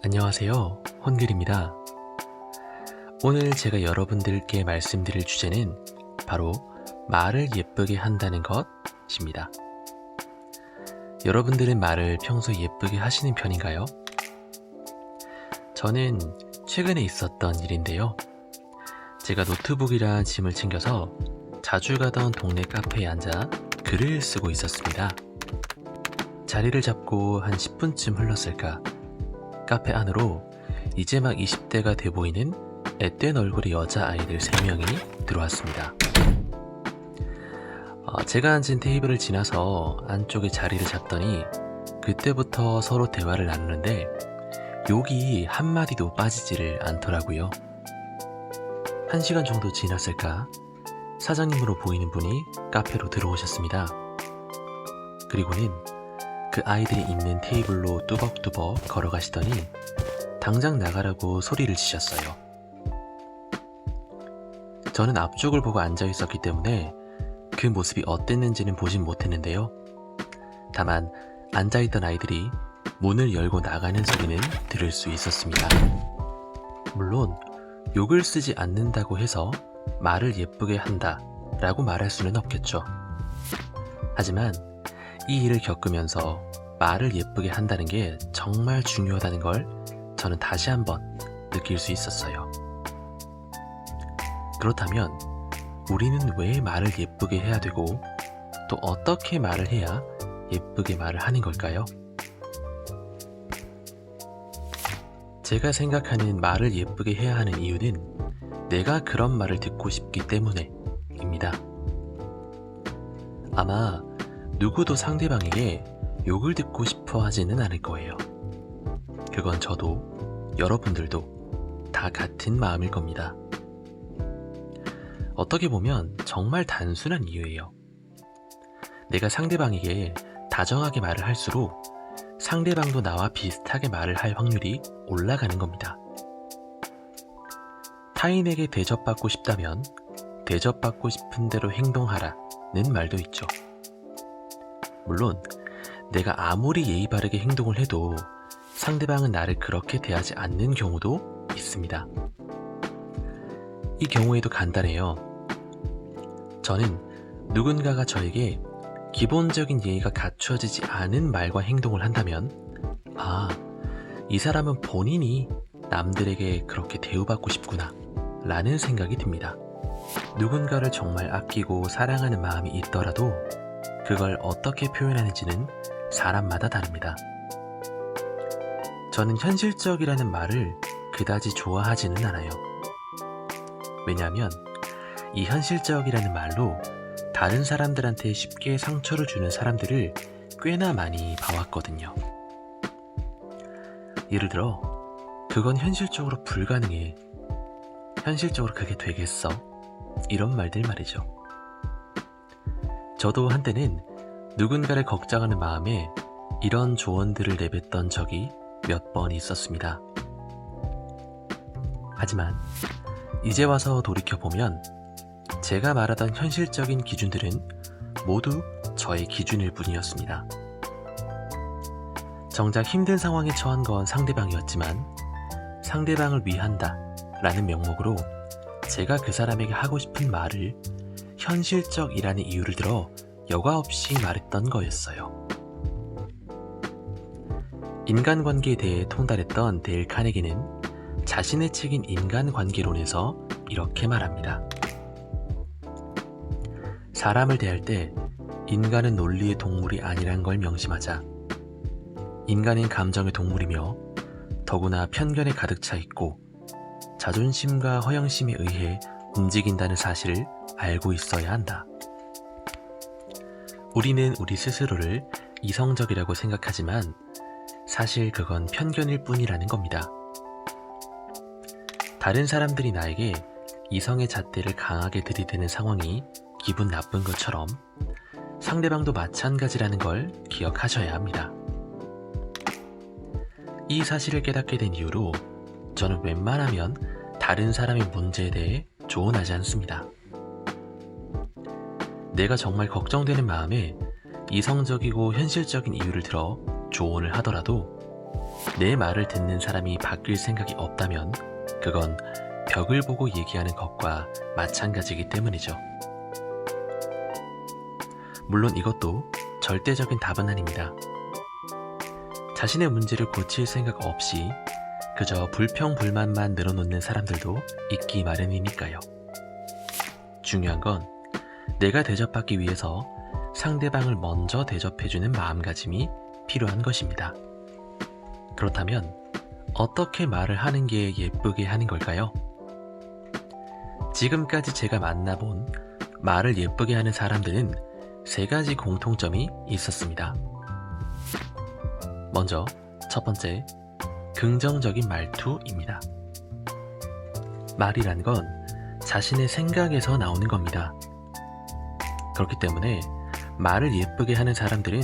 안녕하세요. 혼글입니다. 오늘 제가 여러분들께 말씀드릴 주제는 바로 말을 예쁘게 한다는 것입니다. 여러분들은 말을 평소에 예쁘게 하시는 편인가요? 저는 최근에 있었던 일인데요. 제가 노트북이랑 짐을 챙겨서 자주 가던 동네 카페에 앉아 글을 쓰고 있었습니다. 자리를 잡고 한 10분쯤 흘렀을까? 카페 안으로 이제 막 20대가 돼 보이는 앳된 얼굴의 여자아이들 3명이 들어왔습니다. 제가 앉은 테이블을 지나서 안쪽에 자리를 잡더니 그때부터 서로 대화를 나누는데 욕이 한마디도 빠지지를 않더라고요. 1시간 정도 지났을까? 사장님으로 보이는 분이 카페로 들어오셨습니다. 그리고는 그 아이들이 있는 테이블로 뚜벅뚜벅 걸어가시더니 당장 나가라고 소리를 지셨어요. 저는 앞쪽을 보고 앉아 있었기 때문에 그 모습이 어땠는지는 보진 못했는데요. 다만 앉아있던 아이들이 문을 열고 나가는 소리는 들을 수 있었습니다. 물론 욕을 쓰지 않는다고 해서 말을 예쁘게 한다 라고 말할 수는 없겠죠. 하지만 이 일을 겪으면서 말을 예쁘게 한다는 게 정말 중요하다는 걸 저는 다시 한번 느낄 수 있었어요. 그렇다면 우리는 왜 말을 예쁘게 해야 되고 또 어떻게 말을 해야 예쁘게 말을 하는 걸까요? 제가 생각하는 말을 예쁘게 해야 하는 이유는 내가 그런 말을 듣고 싶기 때문에입니다. 아마 누구도 상대방에게 욕을 듣고 싶어 하지는 않을 거예요. 그건 저도 여러분들도 다 같은 마음일 겁니다. 어떻게 보면 정말 단순한 이유예요. 내가 상대방에게 다정하게 말을 할수록 상대방도 나와 비슷하게 말을 할 확률이 올라가는 겁니다. 타인에게 대접받고 싶다면 대접받고 싶은 대로 행동하라는 말도 있죠. 물론 내가 아무리 예의 바르게 행동을 해도 상대방은 나를 그렇게 대하지 않는 경우도 있습니다. 이 경우에도 간단해요. 저는 누군가가 저에게 기본적인 예의가 갖추어지지 않은 말과 행동을 한다면 이 사람은 본인이 남들에게 그렇게 대우받고 싶구나 라는 생각이 듭니다. 누군가를 정말 아끼고 사랑하는 마음이 있더라도 그걸 어떻게 표현하는지는 사람마다 다릅니다. 저는 현실적이라는 말을 그다지 좋아하지는 않아요. 왜냐하면 이 현실적이라는 말로 다른 사람들한테 쉽게 상처를 주는 사람들을 꽤나 많이 봐왔거든요. 예를 들어 그건 현실적으로 불가능해. 현실적으로 그게 되겠어? 이런 말들 말이죠. 저도 한때는 누군가를 걱정하는 마음에 이런 조언들을 내뱉던 적이 몇 번 있었습니다. 하지만 이제 와서 돌이켜보면 제가 말하던 현실적인 기준들은 모두 저의 기준일 뿐이었습니다. 정작 힘든 상황에 처한 건 상대방이었지만 상대방을 위한다 라는 명목으로 제가 그 사람에게 하고 싶은 말을 현실적이라는 이유를 들어 여과 없이 말했던 거였어요. 인간관계에 대해 통달했던 데일 카네기는 자신의 책인 인간관계론에서 이렇게 말합니다. 사람을 대할 때 인간은 논리의 동물이 아니란 걸 명심하자. 인간은 감정의 동물이며 더구나 편견에 가득 차 있고 자존심과 허영심에 의해 움직인다는 사실을 알고 있어야 한다. 우리는 우리 스스로를 이성적이라고 생각하지만 사실 그건 편견일 뿐이라는 겁니다. 다른 사람들이 나에게 이성의 잣대를 강하게 들이대는 상황이 기분 나쁜 것처럼 상대방도 마찬가지라는 걸 기억하셔야 합니다. 이 사실을 깨닫게 된 이후로 저는 웬만하면 다른 사람의 문제에 대해 조언하지 않습니다. 내가 정말 걱정되는 마음에 이성적이고 현실적인 이유를 들어 조언을 하더라도 내 말을 듣는 사람이 바뀔 생각이 없다면 그건 벽을 보고 얘기하는 것과 마찬가지이기 때문이죠. 물론 이것도 절대적인 답은 아닙니다. 자신의 문제를 고칠 생각 없이 그저 불평불만만 늘어놓는 사람들도 있기 마련이니까요. 중요한 건 내가 대접받기 위해서 상대방을 먼저 대접해주는 마음가짐이 필요한 것입니다. 그렇다면 어떻게 말을 하는 게 예쁘게 하는 걸까요? 지금까지 제가 만나본 말을 예쁘게 하는 사람들은 3가지 공통점이 있었습니다. 먼저 첫 번째, 긍정적인 말투입니다. 말이란 건 자신의 생각에서 나오는 겁니다. 그렇기 때문에 말을 예쁘게 하는 사람들은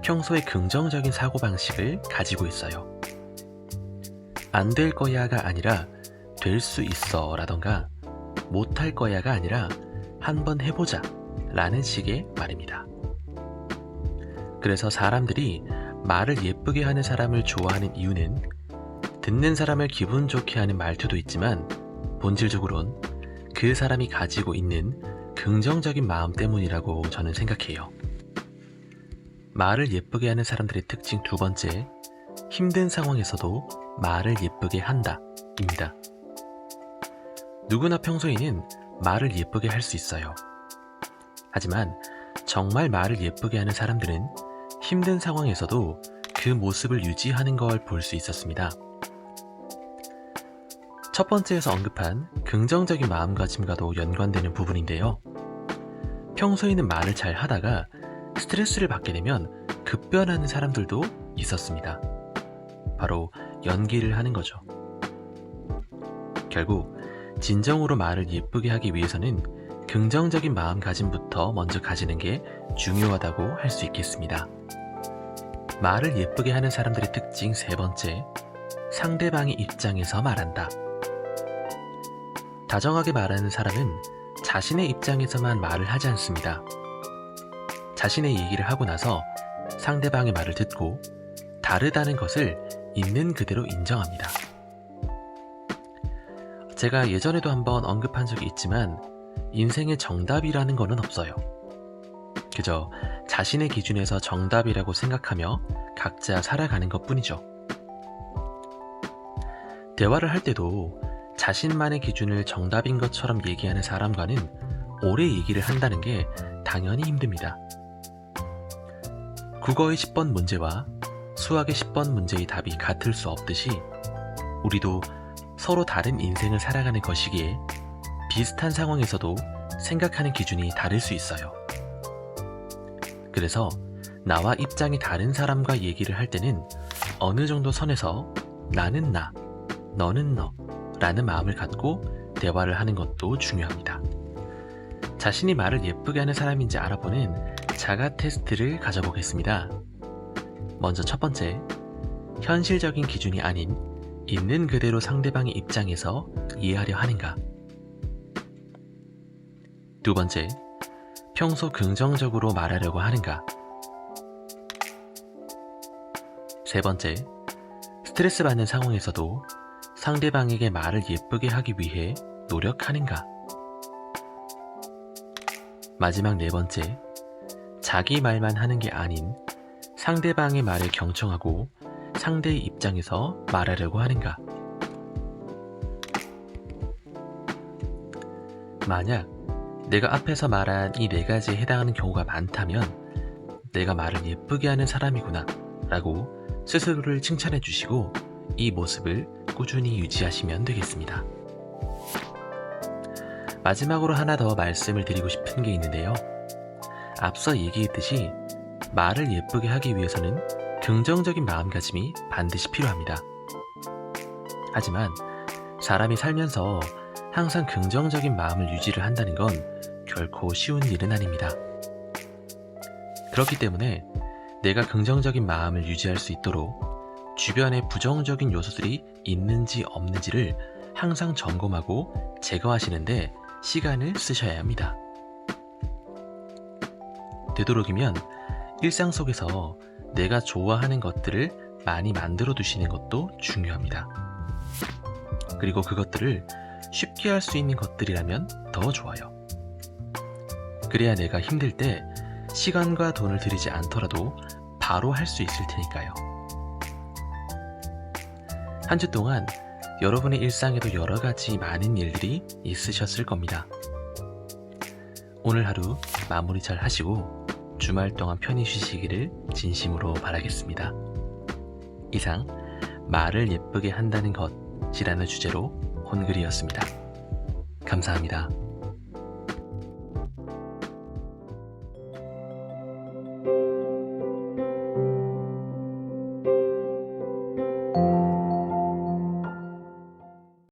평소에 긍정적인 사고방식을 가지고 있어요. 안 될 거야가 아니라 될 수 있어 라던가 못할 거야가 아니라 한번 해보자 라는 식의 말입니다. 그래서 사람들이 말을 예쁘게 하는 사람을 좋아하는 이유는 듣는 사람을 기분 좋게 하는 말투도 있지만 본질적으론 그 사람이 가지고 있는 긍정적인 마음 때문이라고 저는 생각해요. 말을 예쁘게 하는 사람들의 특징 2번째, 힘든 상황에서도 말을 예쁘게 한다 입니다. 누구나 평소에는 말을 예쁘게 할 수 있어요. 하지만 정말 말을 예쁘게 하는 사람들은 힘든 상황에서도 그 모습을 유지하는 걸 볼 수 있었습니다. 첫 번째에서 언급한 긍정적인 마음가짐과도 연관되는 부분인데요. 평소에는 말을 잘 하다가 스트레스를 받게 되면 급변하는 사람들도 있었습니다. 바로 연기를 하는 거죠. 결국 진정으로 말을 예쁘게 하기 위해서는 긍정적인 마음가짐부터 먼저 가지는 게 중요하다고 할 수 있겠습니다. 말을 예쁘게 하는 사람들의 특징 3번째, 상대방의 입장에서 말한다. 다정하게 말하는 사람은 자신의 입장에서만 말을 하지 않습니다. 자신의 얘기를 하고 나서 상대방의 말을 듣고 다르다는 것을 있는 그대로 인정합니다. 제가 예전에도 한번 언급한 적이 있지만 인생에 정답이라는 것은 없어요. 그저 자신의 기준에서 정답이라고 생각하며 각자 살아가는 것뿐이죠. 대화를 할 때도 자신만의 기준을 정답인 것처럼 얘기하는 사람과는 오래 얘기를 한다는 게 당연히 힘듭니다. 국어의 10번 문제와 수학의 10번 문제의 답이 같을 수 없듯이 우리도 서로 다른 인생을 살아가는 것이기에 비슷한 상황에서도 생각하는 기준이 다를 수 있어요. 그래서 나와 입장이 다른 사람과 얘기를 할 때는 어느 정도 선에서 나는 나, 너는 너 라는 마음을 갖고 대화를 하는 것도 중요합니다. 자신이 말을 예쁘게 하는 사람인지 알아보는 자가 테스트를 가져보겠습니다. 먼저 첫 번째, 현실적인 기준이 아닌 있는 그대로 상대방의 입장에서 이해하려 하는가. 2번째, 평소 긍정적으로 말하려고 하는가. 3번째, 스트레스 받는 상황에서도 상대방에게 말을 예쁘게 하기 위해 노력하는가. 마지막 4번째, 자기 말만 하는 게 아닌 상대방의 말에 경청하고 상대의 입장에서 말하려고 하는가. 만약 내가 앞에서 말한 이 4가지에 해당하는 경우가 많다면 내가 말을 예쁘게 하는 사람이구나 라고 스스로를 칭찬해 주시고 이 모습을 꾸준히 유지하시면 되겠습니다. 마지막으로 하나 더 말씀을 드리고 싶은 게 있는데요. 앞서 얘기했듯이 말을 예쁘게 하기 위해서는 긍정적인 마음가짐이 반드시 필요합니다. 하지만 사람이 살면서 항상 긍정적인 마음을 유지를 한다는 건 결코 쉬운 일은 아닙니다. 그렇기 때문에 내가 긍정적인 마음을 유지할 수 있도록 주변에 부정적인 요소들이 있는지 없는지를 항상 점검하고 제거하시는데 시간을 쓰셔야 합니다. 되도록이면 일상 속에서 내가 좋아하는 것들을 많이 만들어 두시는 것도 중요합니다. 그리고 그것들을 쉽게 할 수 있는 것들이라면 더 좋아요. 그래야 내가 힘들 때 시간과 돈을 들이지 않더라도 바로 할 수 있을 테니까요. 한 주 동안 여러분의 일상에도 여러 가지 많은 일들이 있으셨을 겁니다. 오늘 하루 마무리 잘 하시고 주말 동안 편히 쉬시기를 진심으로 바라겠습니다. 이상 말을 예쁘게 한다는 것이라는 주제로 혼글이었습니다. 감사합니다.